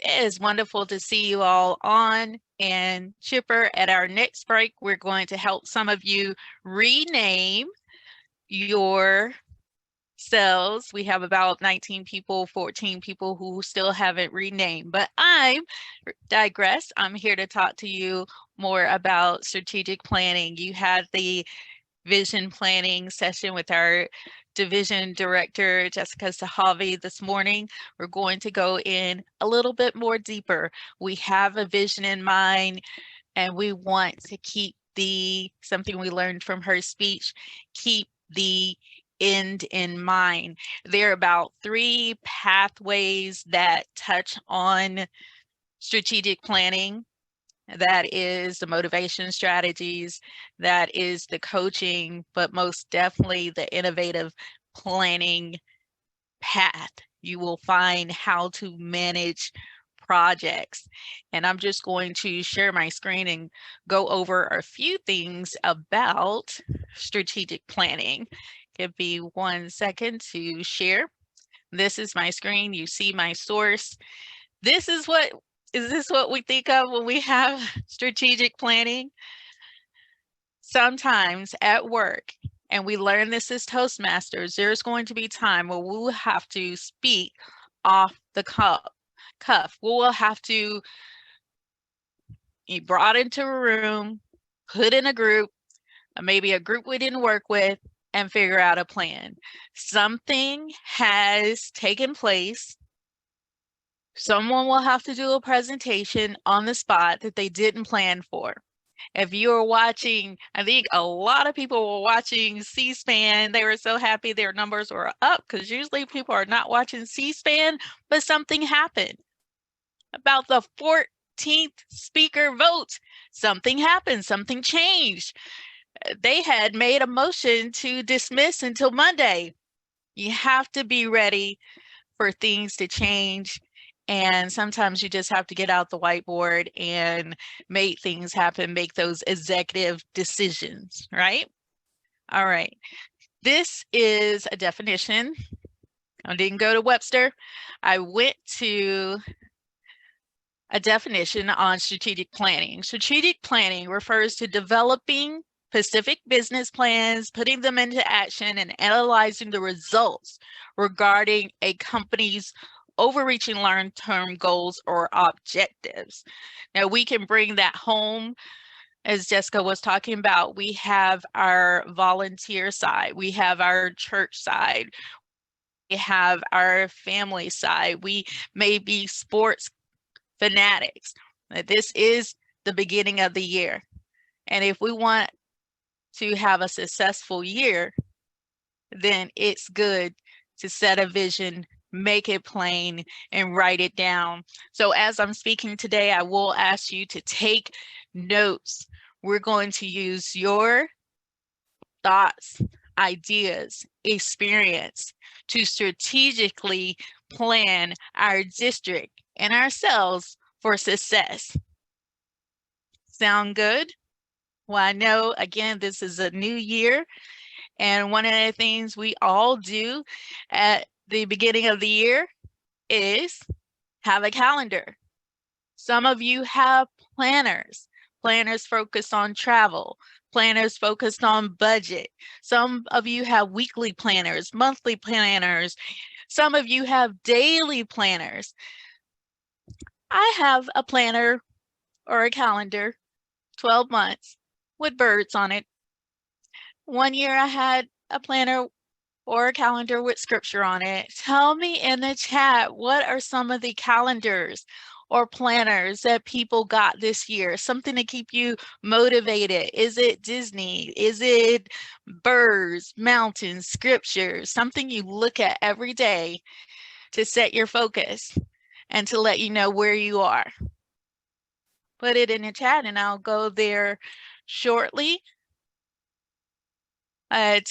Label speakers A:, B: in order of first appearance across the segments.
A: It is wonderful to see you all on. And Chipper, at our next break, we're going to help some of you rename your cells. We have about 19 people, 14 people who still haven't renamed, but I digress. I'm here to talk to you more about strategic planning. You had the vision planning session with our division director, Jessica Sahavi, this morning. We're going to go in a little bit more deeper. We have a vision in mind and we want to keep something we learned from her speech, keep the end in mind. There are about 3 pathways that touch on strategic planning. That is the motivation strategies, that is the coaching, but most definitely the innovative planning path. You will find how to manage projects. And I'm just going to share my screen and go over a few things about strategic planning. Give me 1 second to share. This is my screen. You see my source. Is this what we think of when we have strategic planning? Sometimes at work, and we learn this as Toastmasters, there's going to be time where we will have to speak off the cuff. We will have to be brought into a room, put in a group, maybe a group we didn't work with, and figure out a plan. Something has taken place. Someone will have to do a presentation on the spot that they didn't plan for. If you were watching, I think a lot of people were watching C-SPAN. They were so happy their numbers were up because usually people are not watching C-SPAN, but something happened. About the 14th speaker vote, something happened, something changed. They had made a motion to dismiss until Monday. You have to be ready for things to change. And sometimes you just have to get out the whiteboard and make things happen, make those executive decisions, right? All right. This is a definition. I didn't go to Webster. I went to a definition on strategic planning. Strategic planning refers to developing specific business plans, putting them into action, and analyzing the results regarding a company's overreaching long-term goals or objectives. Now, we can bring that home, as Jessica was talking about. We have our volunteer side, we have our church side, we have our family side, we may be sports fanatics. This is the beginning of the year. And if we want to have a successful year, then it's good to set a vision, make it plain, and write it down. So as I'm speaking today, I will ask you to take notes. We're going to use your thoughts, ideas, experience to strategically plan our district and ourselves for success. Sound good? Well, I know, again, this is a new year, and one of the things we all do at the beginning of the year is have a calendar. Some of you have planners focused on travel, planners focused on budget. Some of you have weekly planners, monthly planners. Some of you have daily planners. I have a planner or a calendar, 12 months, with birds on it. One year I had a planner or a calendar with scripture on it. Tell me in the chat, what are some of the calendars or planners that people got this year? Something to keep you motivated. Is it Disney? Is it birds, mountains, scriptures? Something you look at every day to set your focus and to let you know where you are. Put it in the chat and I'll go there shortly. But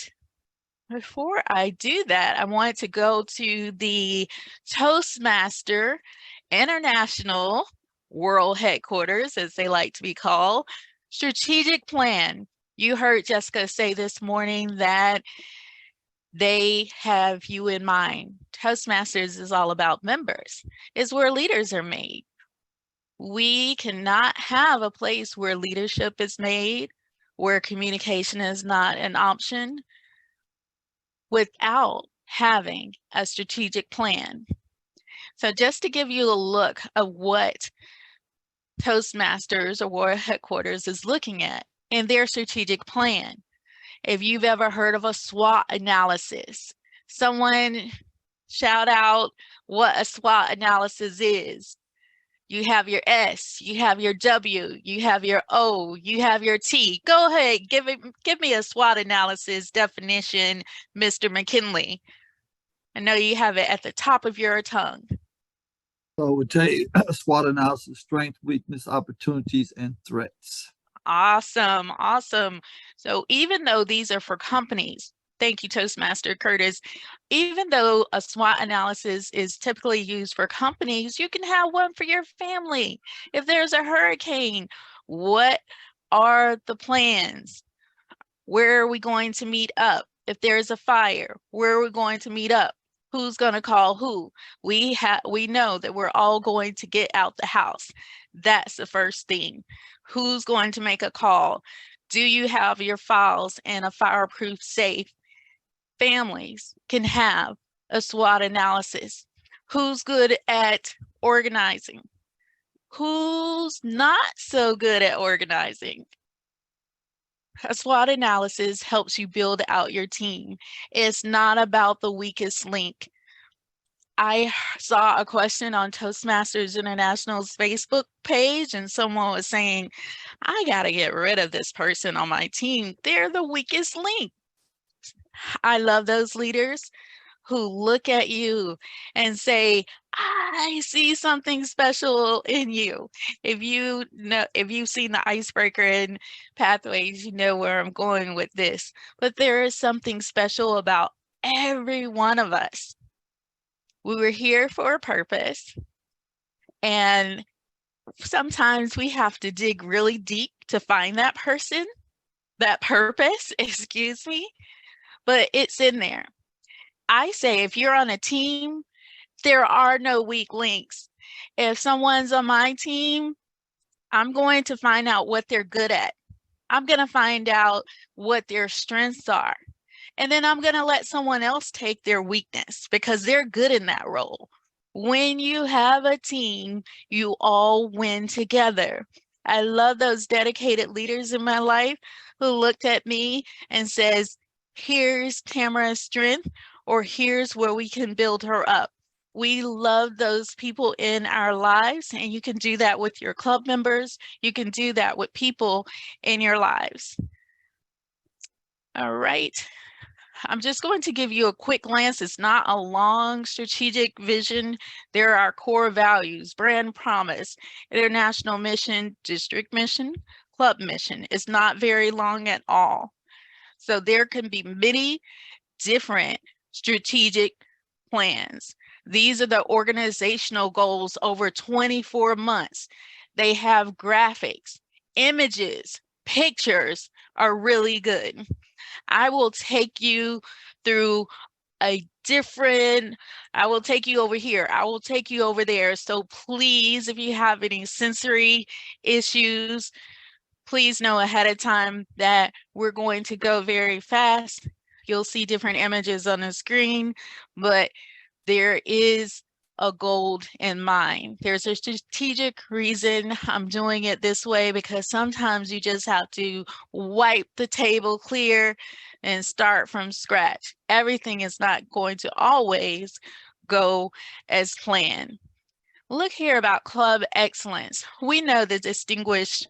A: before I do that, I wanted to go to the Toastmaster International World Headquarters, as they like to be called, strategic plan. You heard Jessica say this morning that They have you in mind. Toastmasters is all about members. It's where leaders are made. We cannot have a place where leadership is made, where communication is not an option, without having a strategic plan. So just to give you a look of what Toastmasters or World Headquarters is looking at in their strategic plan. If you've ever heard of a SWOT analysis, someone shout out what a SWOT analysis is. You have your S, you have your W, you have your O, you have your T. Go ahead, give me a SWOT analysis definition, Mr. McKinley. I know you have it at the top of your tongue.
B: So I would tell you SWOT analysis: strength, weakness, opportunities, and threats.
A: Awesome, awesome. So even though these are for companies, thank you, Toastmaster Curtis. Even though a SWOT analysis is typically used for companies, you can have one for your family. If there's a hurricane, what are the plans? Where are we going to meet up? If there's a fire, where are we going to meet up? Who's going to call who? We know that we're all going to get out the house. That's the first thing. Who's going to make a call? Do you have your files in a fireproof safe? Families can have a SWOT analysis. Who's good at organizing? Who's not so good at organizing? A SWOT analysis helps you build out your team. It's not about the weakest link. I saw a question on Toastmasters International's Facebook page, and someone was saying, I got to get rid of this person on my team. They're the weakest link. I love those leaders who look at you and say, I see something special in you. If you've seen the icebreaker in Pathways, you know where I'm going with this. But there is something special about every one of us. We were here for a purpose, and sometimes we have to dig really deep to find that person, that purpose, excuse me, but it's in there. I say if you're on a team, there are no weak links. If someone's on my team, I'm going to find out what they're good at. I'm going to find out what their strengths are. And then I'm going to let someone else take their weakness because they're good in that role. When you have a team, you all win together. I love those dedicated leaders in my life who looked at me and says, here's Tamara's strength, or here's where we can build her up. We love those people in our lives, and you can do that with your club members. You can do that with people in your lives. All right. I'm just going to give you a quick glance. It's not a long strategic vision. There are core values: brand promise, international mission, district mission, club mission. It's not very long at all. So there can be many different strategic plans. These are the organizational goals over 24 months. They have graphics, images, pictures are really good. I will take you through I will take you over here. I will take you over there. So please, if you have any sensory issues, please know ahead of time that we're going to go very fast. You'll see different images on the screen, but there is a goal in mind. There's a strategic reason I'm doing it this way, because sometimes you just have to wipe the table clear and start from scratch. Everything is not going to always go as planned. Look here about club excellence. We know the distinguished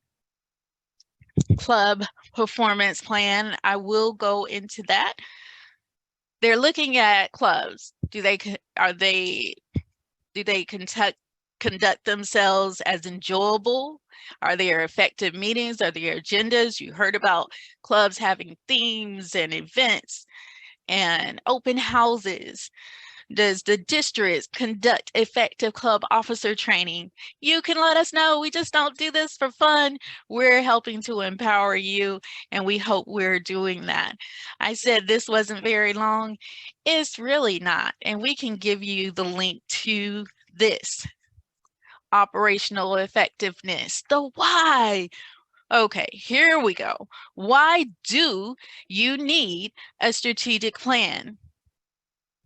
A: club performance plan. I will go into that. They're looking at clubs. Do they conduct themselves as enjoyable? Are there effective meetings? Are there agendas? You heard about clubs having themes and events and open houses. Does the district conduct effective club officer training? You can let us know. We just don't do this for fun. We're helping to empower you, and we hope we're doing that. I said this wasn't very long. It's really not. And we can give you the link to this operational effectiveness, the why. Okay, here we go. Why do you need a strategic plan?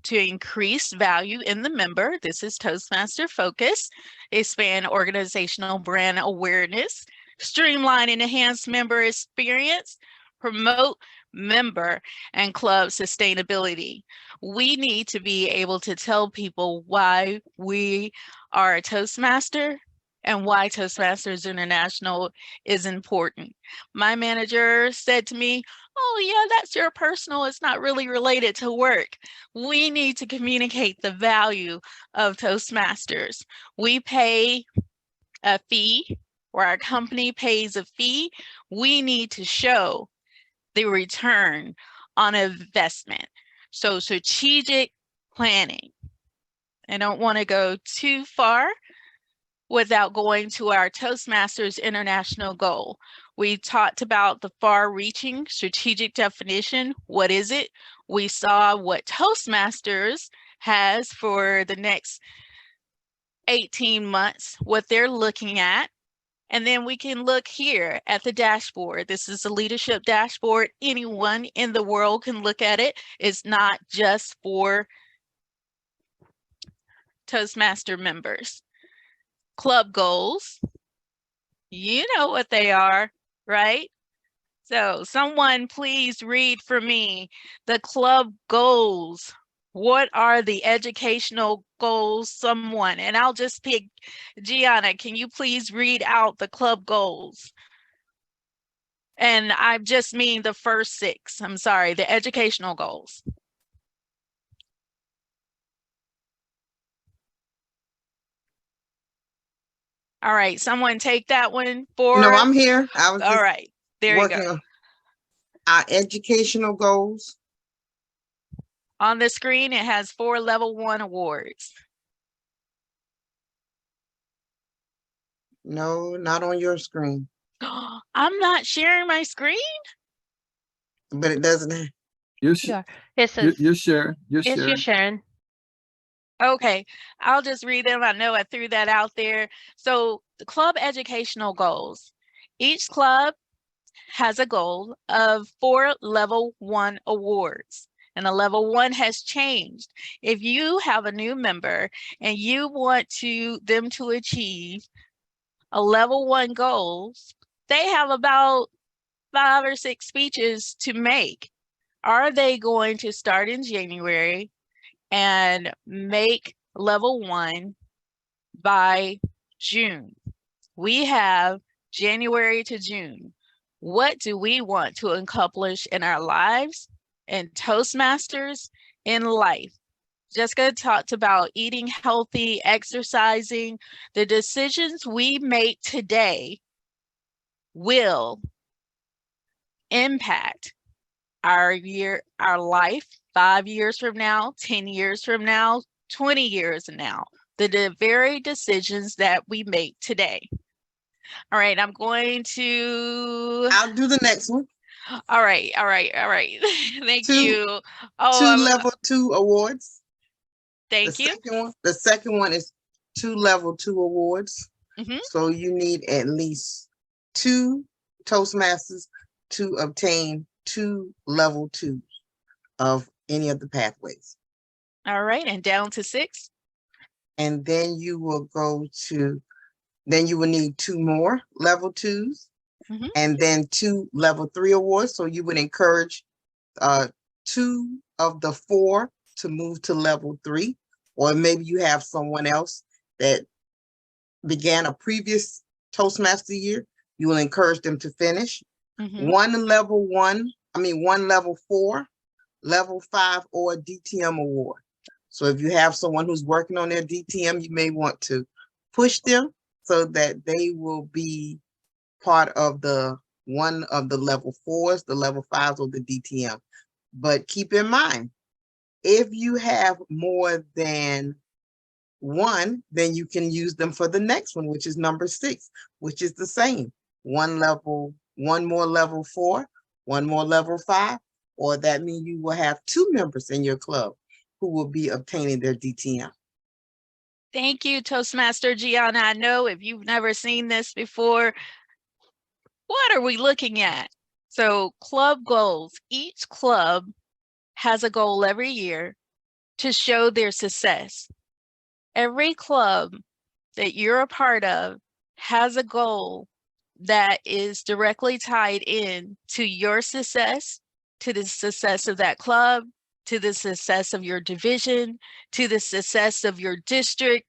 A: To increase value in the member, this is Toastmaster focus, expand organizational brand awareness, streamline and enhance member experience, promote member and club sustainability. We need to be able to tell people why we are a Toastmaster and why Toastmasters International is important. My manager said to me, "Oh, yeah, that's your personal. It's not really related to work." We need to communicate the value of Toastmasters. We pay a fee, or our company pays a fee. We need to show the return on investment. So, strategic planning. I don't want to go too far without going to our Toastmasters International goal. We talked about the far-reaching strategic definition. What is it? We saw what Toastmasters has for the next 18 months, what they're looking at. And then we can look here at the dashboard. This is a leadership dashboard. Anyone in the world can look at it. It's not just for Toastmaster members. Club goals. You know what they are, right? So someone please read for me the club goals. What are the educational goals? Someone, and I'll just pick Gianna. Can you please read out the club goals? And I just mean the first 6. I'm sorry, the educational goals. All right, someone take that one for.
C: No, I'm here. I was
A: all
C: just
A: right. There you
C: working
A: go.
C: on our educational goals.
A: On the screen, it has 4 level 1 awards.
C: No, not on your screen.
A: I'm not sharing my screen.
C: But it doesn't.
B: You're,
D: Yeah, it says
B: you're sharing. You're
D: yes, you're
B: sharing.
D: sharing.
A: Okay, I'll just read them. I know I threw that out there. So the club educational goals. Each club has a goal of 4 level 1 awards. And a level 1 has changed. If you have a new member and you want them to achieve a level 1 goals, they have about 5 or 6 speeches to make. Are they going to start in January and make level 1 by June? We have January to June. What do we want to accomplish in our lives and Toastmasters in life? Jessica talked about eating healthy, exercising. The decisions we make today will impact our life 5 years from now, 10 years from now, 20 years from now. The very decisions that we make today. All right, I'm going to.
C: I'll do the next one.
A: All right. Thank
C: Two-
A: you. Oh,
C: 2 level 2 awards.
A: thank you.
C: The second one is 2 level 2 awards.
A: Mhm.
C: So you need at least 2 Toastmasters to obtain 2 level 2s of any of the pathways.
A: All right, and down to 6.
C: And then you will then you will need 2 more level 2s.
A: Mhm.
C: And then 2 level 3 awards. So you would encourage 2 of the 4 to move to level 3, or maybe you have someone else that began a previous Toastmaster year. You will encourage them to finish.
A: Mhm.
C: 1 level 4, level 5, or DTM award. So if you have someone who's working on their DTM, you may want to push them so that they will be part of one of the level 4s, the level 5s, or the DTM. But keep in mind, If you have more than one, then you can use them for the next one, which is number 6, which is the same. One more level 4, one more level 5, or that means you will have 2 members in your club who will be obtaining their DTM.
A: Thank you, Toastmaster Gianna. I know if you've never seen this before, what are we looking at? So club goals. Each club has a goal every year to show their success. Every club that you're a part of has a goal that is directly tied in to your success, to the success of that club, to the success of your division, to the success of your district,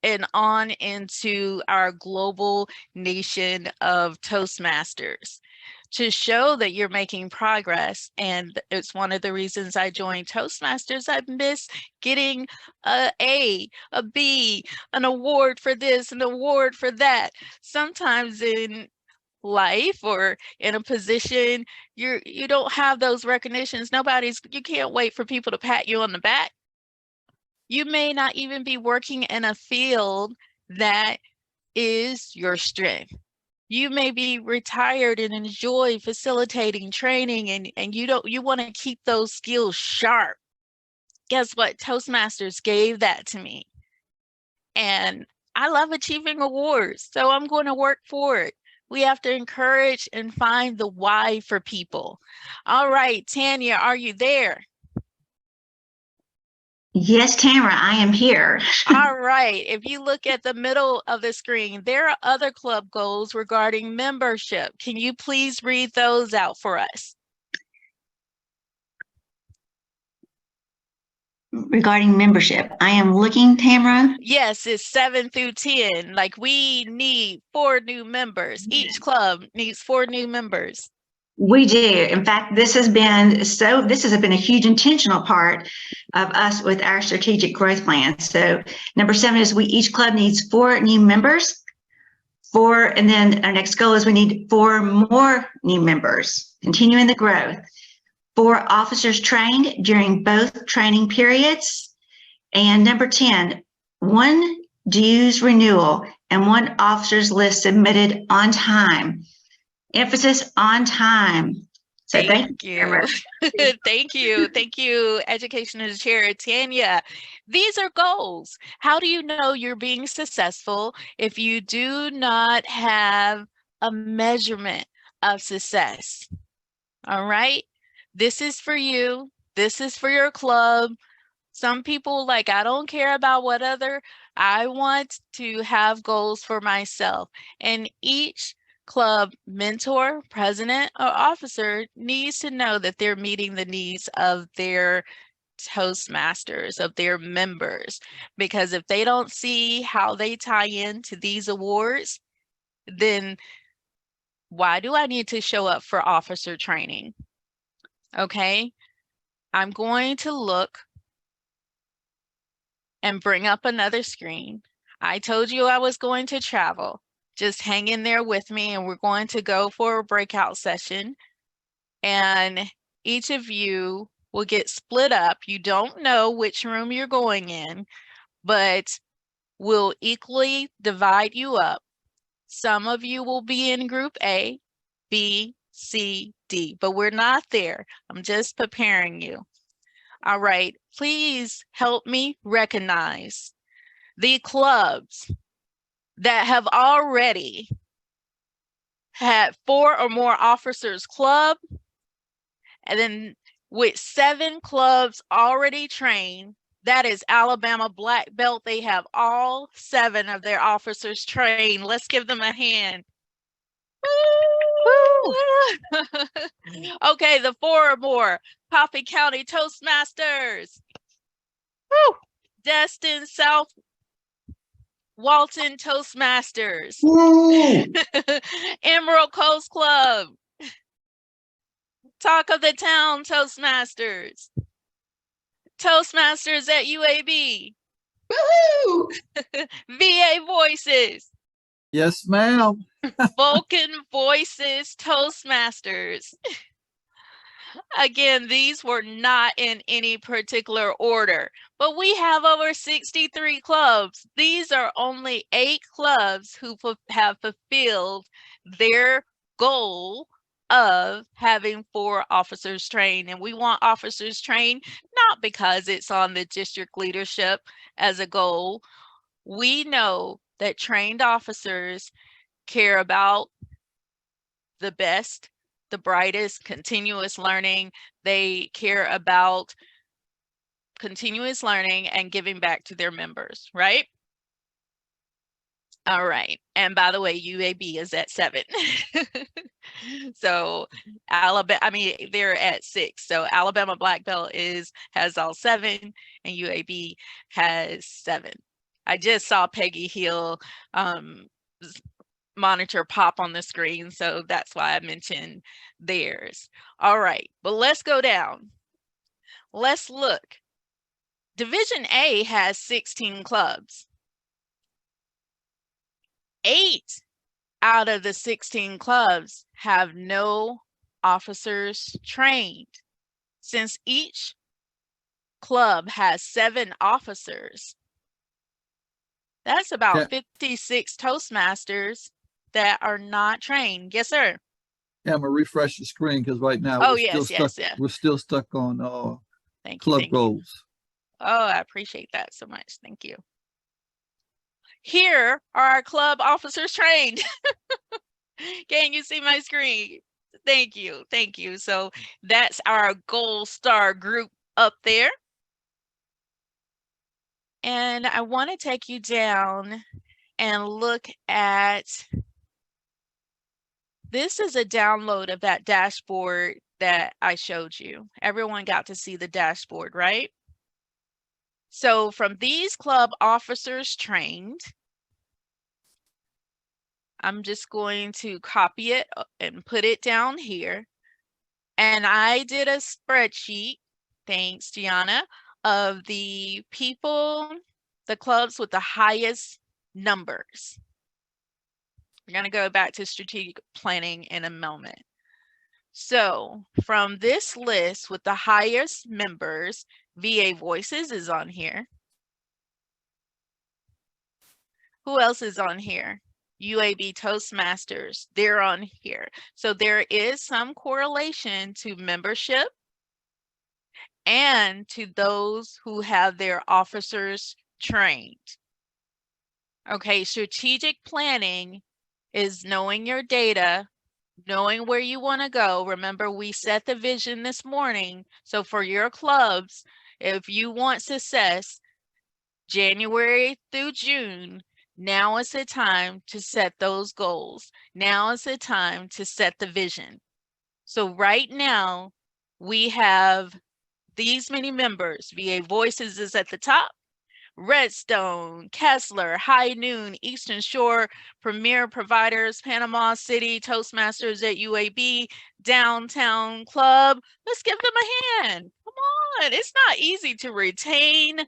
A: and on into our global nation of Toastmasters to show that you're making progress. And it's one of the reasons I joined Toastmasters. I miss getting a B, an award for this, an award for that. Sometimes in life or in a position, you don't have those recognitions. You can't wait for people to pat you on the back. You may not even be working in a field that is your strength. You may be retired and enjoy facilitating training and you want to keep those skills sharp. Guess what? Toastmasters gave that to me. And I love achieving awards, so I'm going to work for it. We have to encourage and find the why for people. All right, Tanya, are you there?
D: Yes, Tamara, I am here.
A: All right. If you look at the middle of the screen, there are other club goals regarding membership. Can you please read those out for us?
D: Regarding membership, I am looking, Tamara.
A: Yes, it's 7 through 10. Like we need 4 new members. Each club needs 4 new members.
D: We do. In fact, this has been a huge intentional part of us with our strategic growth plan. So number 7 is each club needs 4 new members. And then our next goal is we need 4 more new members, continuing the growth. 4 officers trained during both training periods. And number 10, 1 dues renewal and 1 officer's list submitted on time. Emphasis on time. So
A: thank you. Thank you. Thank you, Educational Chair Tanya. These are goals. How do you know you're being successful if you do not have a measurement of success? All right. This is for you. This is for your club. Some people I don't care about I want to have goals for myself. And each club mentor, president, or officer needs to know that they're meeting the needs of their Toastmasters, of their members. Because if they don't see how they tie into these awards, then why do I need to show up for officer training? Okay, I'm going to look and bring up another screen. I told you I was going to travel. Just hang in there with me and we're going to go for a breakout session. And each of you will get split up. You don't know which room you're going in, but we'll equally divide you up. Some of you will be in group A, B, C, D, but we're not there. I'm just preparing you. All right, please help me recognize the clubs that have already had 4 or more officers club, and then with 7 clubs already trained, that is Alabama Black Belt. They have all 7 of their officers trained. Let's give them a hand. Okay, the 4 or more Coffee County Toastmasters. Woo! Destin South Walton Toastmasters. Emerald Coast Club. Talk of the Town Toastmasters. Toastmasters at UAB.
C: Woohoo!
A: VA Voices.
B: Yes, ma'am.
A: Vulcan Voices Toastmasters. Again, these were not in any particular order, but we have over 63 clubs. These are only 8 clubs who have fulfilled their goal of having 4 officers trained. And we want officers trained not because it's on the district leadership as a goal. We know that trained officers care about the best, the brightest, continuous learning. They care about continuous learning and giving back to their members, right? All right. And by the way, UAB is at 7. So Alabama, I mean, they're at 6. So Alabama Black Belt has all 7 and UAB has 7. I just saw Peggy Hill monitor pop on the screen, so that's why I mentioned theirs. All right, but let's go down. Let's look. Division A has 16 clubs. 8 out of the 16 clubs have no officers trained. Since each club has 7 officers, that's about
B: Yeah.
A: 56 Toastmasters that are not trained. Yes, sir.
B: Yeah, I'm gonna refresh the screen because right now
A: Oh,
B: we're still
A: yes,
B: stuck.
A: yes, yeah.
B: We're still stuck on
A: Thank you,
B: club
A: thank you.
B: goals.
A: Oh, I appreciate that so much. Thank you. Here are our club officers trained. Can you see my screen? Thank you. Thank you. So that's our gold star group up there. And I want to take you down and look at, this is a download of that dashboard that I showed you. Everyone got to see the dashboard, right? So from these club officers trained, I'm just going to copy it and put it down here. And I did a spreadsheet, thanks Gianna, of the people, the clubs with the highest numbers. We're going to go back to strategic planning in a moment. So from this list with the highest members, VA Voices is on here. Who else is on here? UAB Toastmasters, they're on here. So there is some correlation to membership and to those who have their officers trained. Okay, strategic planning is knowing your data, knowing where you want to go. Remember, we set the vision this morning. So for your clubs, if you want success, January through June, now is the time to set those goals. Now is the time to set the vision. So right now, we have these many members. VA Voices is at the top. Redstone, Kessler, High Noon, Eastern Shore, Premier Providers, Panama City, Toastmasters at UAB, Downtown Club. Let's give them a hand. Come on. It's not easy to retain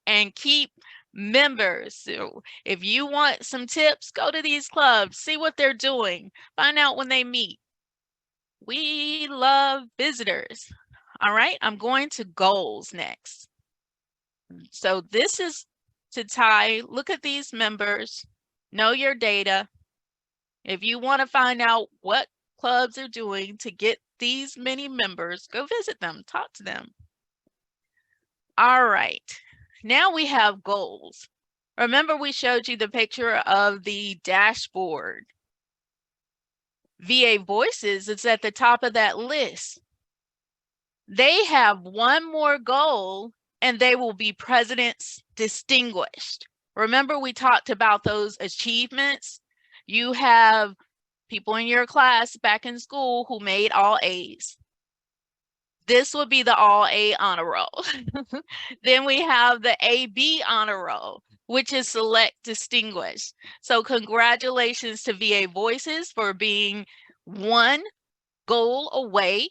A: and keep members. So if you want some tips, go to these clubs, see what they're doing, find out when they meet. We love visitors. All right, I'm going to goals next. So this is to tie, look at these members, know your data. If you want to find out what clubs are doing to get these many members, go visit them, talk to them. All right, now we have goals. Remember we showed you the picture of the dashboard. VA Voices is at the top of that list. They have one more goal and they will be President's Distinguished. Remember we talked about those achievements? You have people in your class back in school who made all A's. This would be the all A honor roll. Then we have the AB honor roll, which is Select Distinguished. So congratulations to VA Voices for being one goal away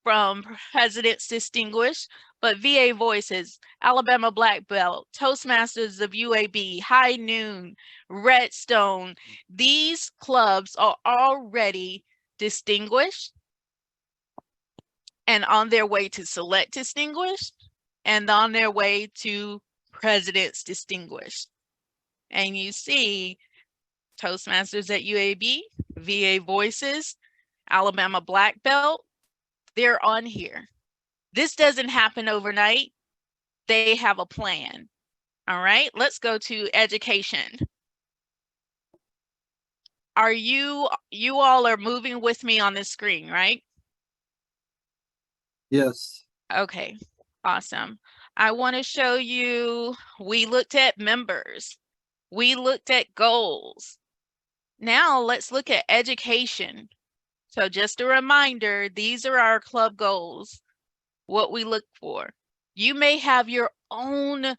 A: from President's Distinguished, but VA Voices, Alabama Black Belt, Toastmasters of UAB, High Noon, Redstone, these clubs are already distinguished and on their way to select distinguished, and on their way to president's distinguished. And you see Toastmasters at UAB, VA Voices, Alabama Black Belt, they're on here. This doesn't happen overnight. They have a plan. All right, let's go to education. Are you all are moving with me on this screen, right?
B: Yes.
A: Okay, awesome. I want to show you, we looked at members. We looked at goals. Now let's look at education. So just a reminder, these are our club goals, what we look for. You may have your own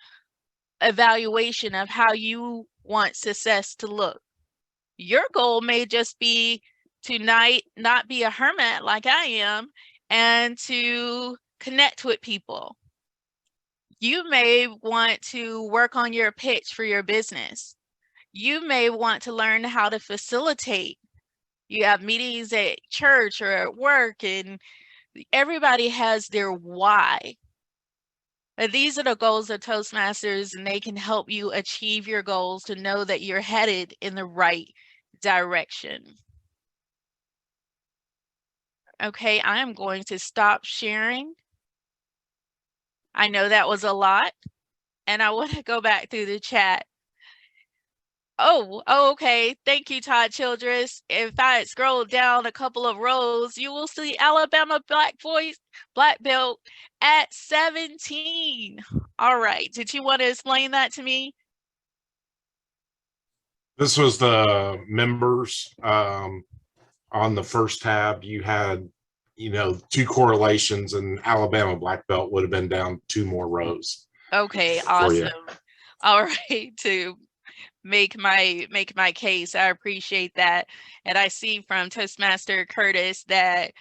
A: evaluation of how you want success to look. Your goal may just be to not be a hermit like I am and to connect with people. You may want to work on your pitch for your business. You may want to learn how to facilitate. You have meetings at church or at work, and everybody has their why. But these are the goals of Toastmasters, and they can help you achieve your goals to know that you're headed in the right direction. Okay, I am going to stop sharing. I know that was a lot, and I want to go back through the chat. Oh, okay. Thank you, Todd Childress. If I scroll down a couple of rows, you will see Alabama Black Belt at 17. All right. Did you want to explain that to me?
E: This was the members. On the first tab, you had, two correlations, and Alabama Black Belt would have been down 2 more rows.
A: Okay,
E: For you.
A: awesome. All right, to make my case. I appreciate that. And I see from Toastmaster Curtis that,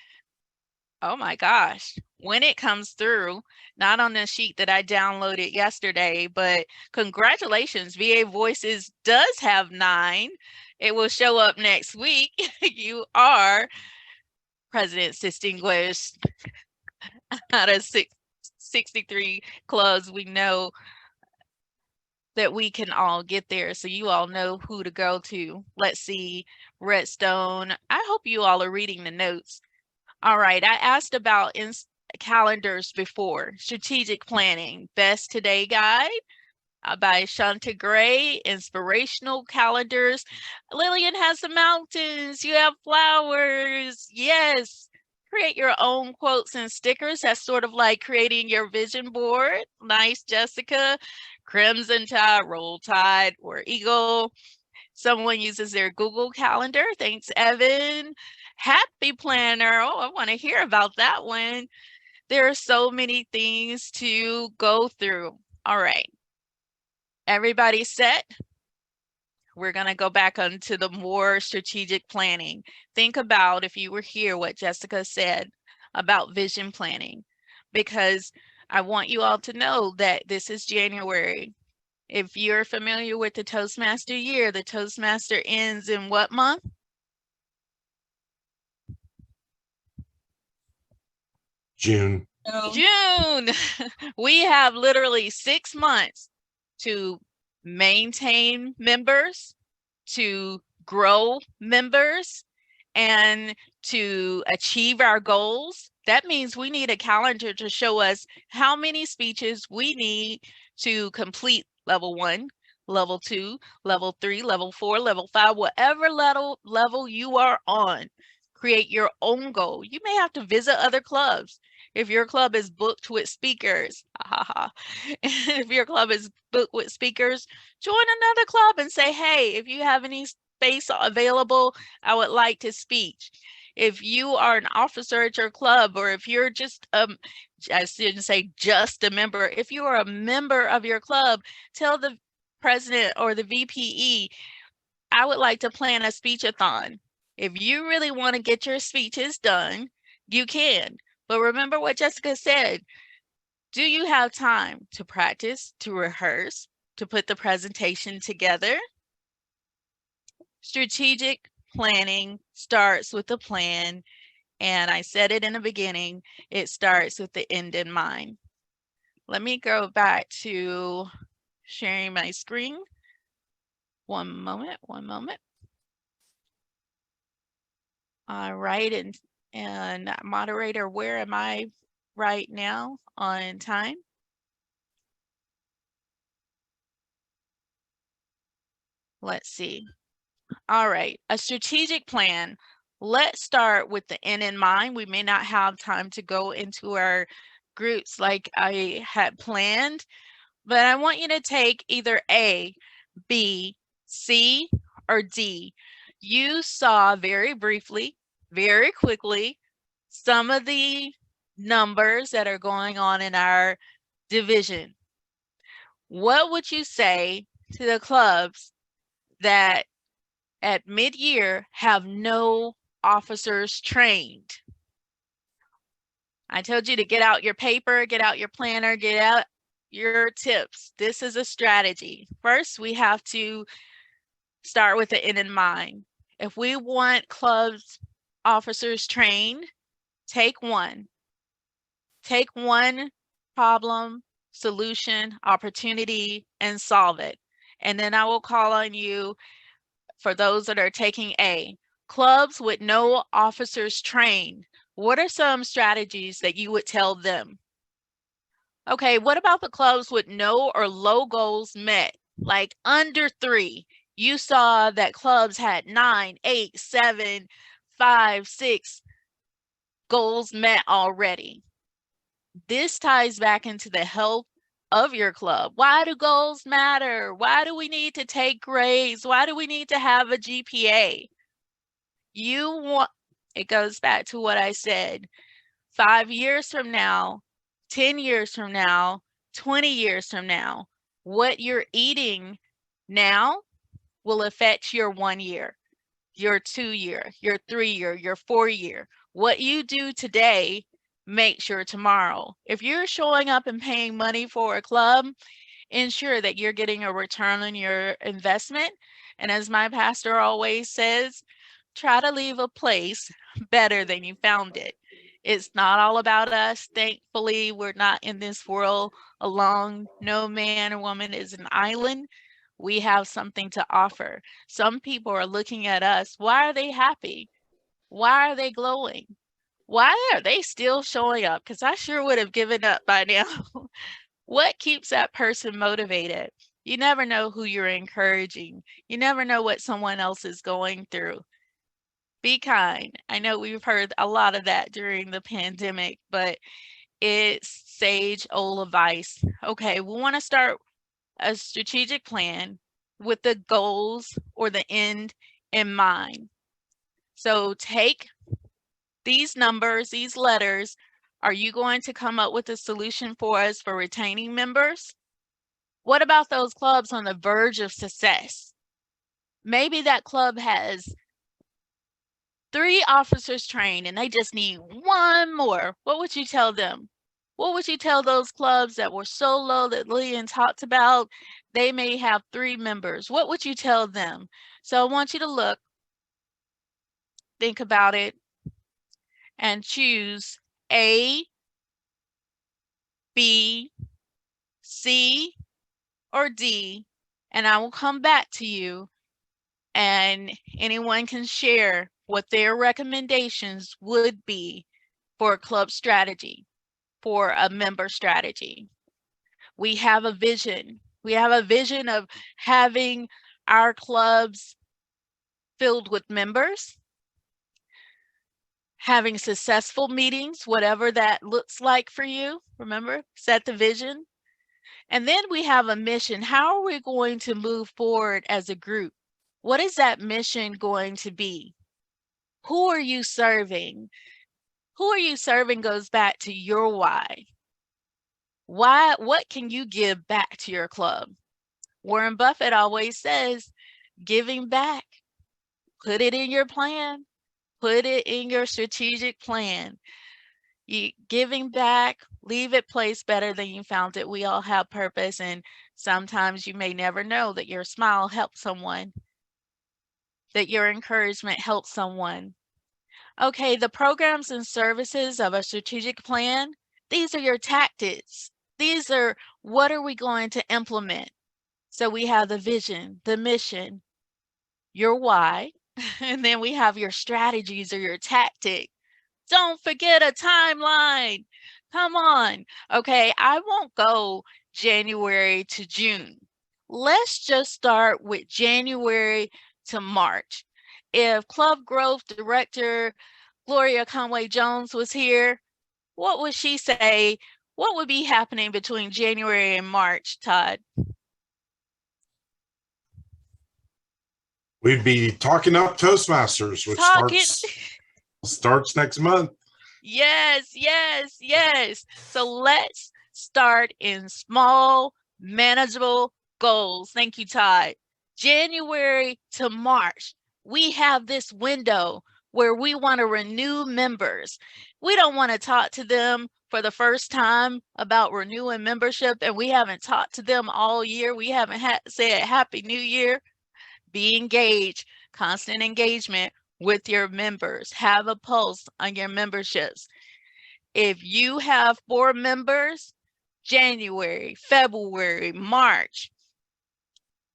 A: oh my gosh, when it comes through, not on the sheet that I downloaded yesterday, but congratulations, VA Voices does have 9. It will show up next week. You are President's Distinguished out of 63 clubs. We know that we can all get there, so you all know who to go to. Let's see, Redstone. I hope you all are reading the notes. All right, I asked about calendars before. Strategic planning, best today guide by Shanta Gray, inspirational calendars. Lillian has the mountains, you have flowers. Yes, create your own quotes and stickers. That's sort of like creating your vision board. Nice, Jessica. Crimson Tide, Roll Tide, or Eagle. Someone uses their Google Calendar. Thanks, Evan. Happy Planner. Oh, I want to hear about that one. There are so many things to go through. All right. Everybody set? We're going to go back onto the more strategic planning. Think about, if you were here, what Jessica said about vision planning, because I want you all to know that this is January. If you're familiar with the Toastmaster year, the Toastmaster ends in what month?
E: June.
A: June. We have literally 6 months to maintain members, to grow members, and to achieve our goals. That means we need a calendar to show us how many speeches we need to complete level 1, level 2, level 3, level 4, level 5, whatever level you are on. Create your own goal. You may have to visit other clubs. If your club is booked with speakers, if your club is booked with speakers, join another club and say, hey, if you have any space available, I would like to speak. If you are an officer at your club, or if you're just, I shouldn't say just a member, if you are a member of your club, tell the president or the VPE, I would like to plan a speech-a-thon. If you really want to get your speeches done, you can. But remember what Jessica said. Do you have time to practice, to rehearse, to put the presentation together? Strategic planning starts with a plan. And I said it in the beginning, it starts with the end in mind. Let me go back to sharing my screen. One moment. All right, and moderator, where am I right now on time? Let's see. All right, a strategic plan. Let's start with the end in mind. We may not have time to go into our groups like I had planned, but I want you to take either A, B, C, or D. You saw very briefly, very quickly, some of the numbers that are going on in our division. What would you say to the clubs that at mid-year have no officers trained? I told you to get out your paper, get out your planner, get out your tips. This is a strategy. First, we have to start with the end in mind. If we want clubs officers trained, take one. Take one problem, solution, opportunity, and solve it. And then I will call on you for those that are taking A. Clubs with no officers trained, what are some strategies that you would tell them? Okay, what about the clubs with no or low goals met, like under 3? You saw that clubs had 9, 8, 7, 5, 6 goals met already. This ties back into the health of your club. Why do goals matter? Why do we need to take grades? Why do we need to have a GPA? It goes back to what I said. 5 years from now, 10 years from now, 20 years from now, what you're eating now will affect your 1 year, your 2 year, your 3 year, your 4 year. What you do today makes your tomorrow. If you're showing up and paying money for a club, ensure that you're getting a return on your investment. And as my pastor always says, try to leave a place better than you found it. It's not all about us. Thankfully, we're not in this world alone. No man or woman is an island. We have something to offer. Some people are looking at us. Why are they happy? Why are they glowing? Why are they still showing up? Because I sure would have given up by now. What keeps that person motivated? You never know who you're encouraging. You never know what someone else is going through. Be kind. I know we've heard a lot of that during the pandemic, but it's sage old advice. Okay, we want to start a strategic plan with the goals or the end in mind. So take these numbers, these letters. Are you going to come up with a solution for us for retaining members? What about those clubs on the verge of success? Maybe that club has 3 officers trained and they just need 1 more. What would you tell them? What would you tell those clubs that were so low that Lillian talked about? They may have 3 members. What would you tell them? So I want you to look, think about it, and choose A, B, C, or D, and I will come back to you and anyone can share what their recommendations would be for a club strategy, for a member strategy. We have a vision. We have a vision of having our clubs filled with members, having successful meetings, whatever that looks like for you. Remember, set the vision. And then we have a mission. How are we going to move forward as a group? What is that mission going to be? Who are you serving? Who are you serving goes back to your why. What can you give back to your club? Warren Buffett always says, giving back. Put it in your plan. Put it in your strategic plan. Giving back, leave it placed better than you found it. We all have purpose, and sometimes you may never know that your smile helped someone, that your encouragement helped someone. Okay, the programs and services of a strategic plan, these are your tactics. These are what are we going to implement? So we have the vision, the mission, your why, and then we have your strategies or your tactic. Don't forget a timeline. Come on. Okay, I won't go January to June. Let's just start with January to March. If Club Growth Director Gloria Conway Jones was here, what would she say? What would be happening between January and March, Todd?
E: We'd be talking up Toastmasters, which
A: Talking.
E: starts next month.
A: Yes, yes, yes. So let's start in small, manageable goals. Thank you, Todd. January to March, we have this window where we want to renew members. We don't want to talk to them for the first time about renewing membership, and we haven't talked to them all year. We haven't said Happy New Year. Be engaged, constant engagement with your members. Have a pulse on your memberships. If you have 4 members, January, February, March,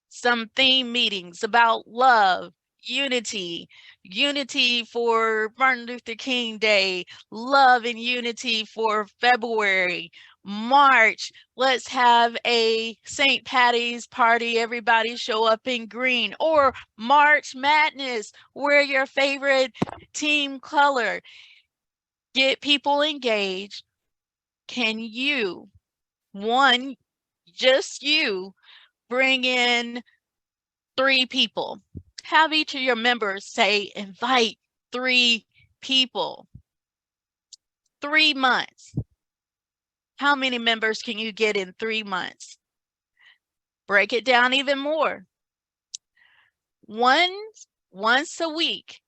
A: some theme meetings about love, unity, unity for Martin Luther King Day, love and unity for February. March, let's have a St. Patty's party. Everybody show up in green. Or March Madness, wear your favorite team color. Get people engaged. Can you, one, just you, bring in 3 people? Have each of your members say, invite 3 people. 3 months. How many members can you get in 3 months? Break it down even more. Once a week,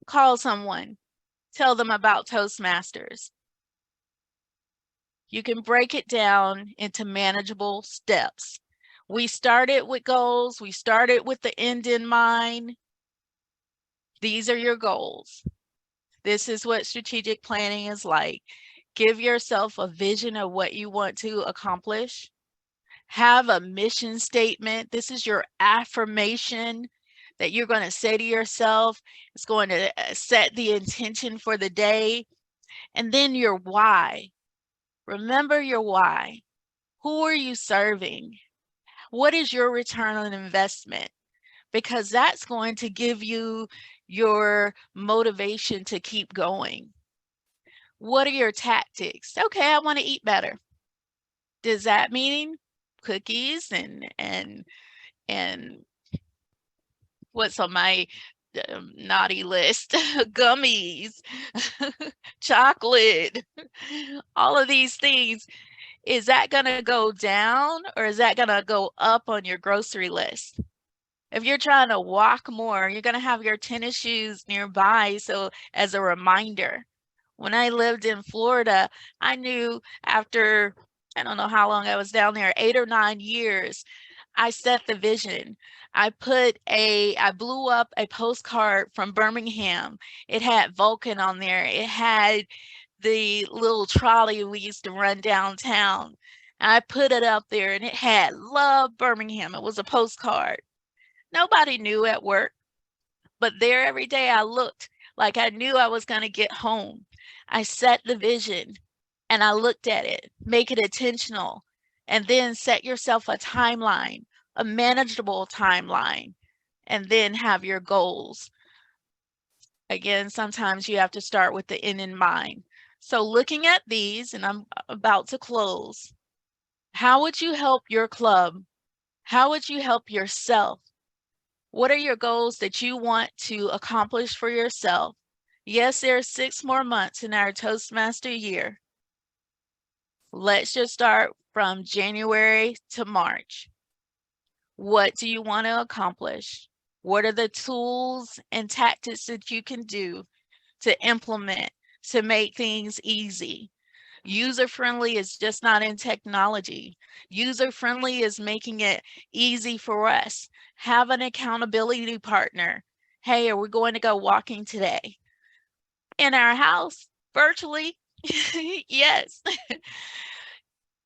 A: call someone, tell them about Toastmasters. You can break it down into manageable steps. We started with goals. We started with the end in mind. These are your goals. This is what strategic planning is like. Give yourself a vision of what you want to accomplish. Have a mission statement. This is your affirmation that you're going to say to yourself. It's going to set the intention for the day. And then your why. Remember your why. Who are you serving? What is your return on investment? Because that's going to give you your motivation to keep going. What are your tactics? Okay, I want to eat better. Does that mean cookies and what's on my naughty list? Gummies, chocolate, all of these things. Is that going to go down or is that going to go up on your grocery list? If you're trying to walk more, you're going to have your tennis shoes nearby. So as a reminder, when I lived in Florida, I knew after, I don't know how long I was down there, 8 or 9 years, I set the vision. I blew up a postcard from Birmingham. It had Vulcan on there. It had the little trolley we used to run downtown. I put it up there and it had Love Birmingham. It was a postcard. Nobody knew at work, but there every day I looked like I knew I was going to get home. I set the vision and I looked at it, make it intentional, and then set yourself a timeline, a manageable timeline, and then have your goals. Again, sometimes you have to start with the end in mind. So looking at these, and I'm about to close, how would you help your club? How would you help yourself? What are your goals that you want to accomplish for yourself? Yes, there are 6 more months in our Toastmaster year. Let's just start from January to March. What do you want to accomplish? What are the tools and tactics that you can do to implement to make things easy? User-friendly is just not in technology. User-friendly is making it easy for us. Have an accountability partner. Hey, are we going to go walking today? in our house virtually. Yes.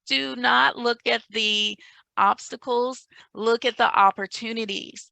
A: Do not look at the obstacles, look at the opportunities.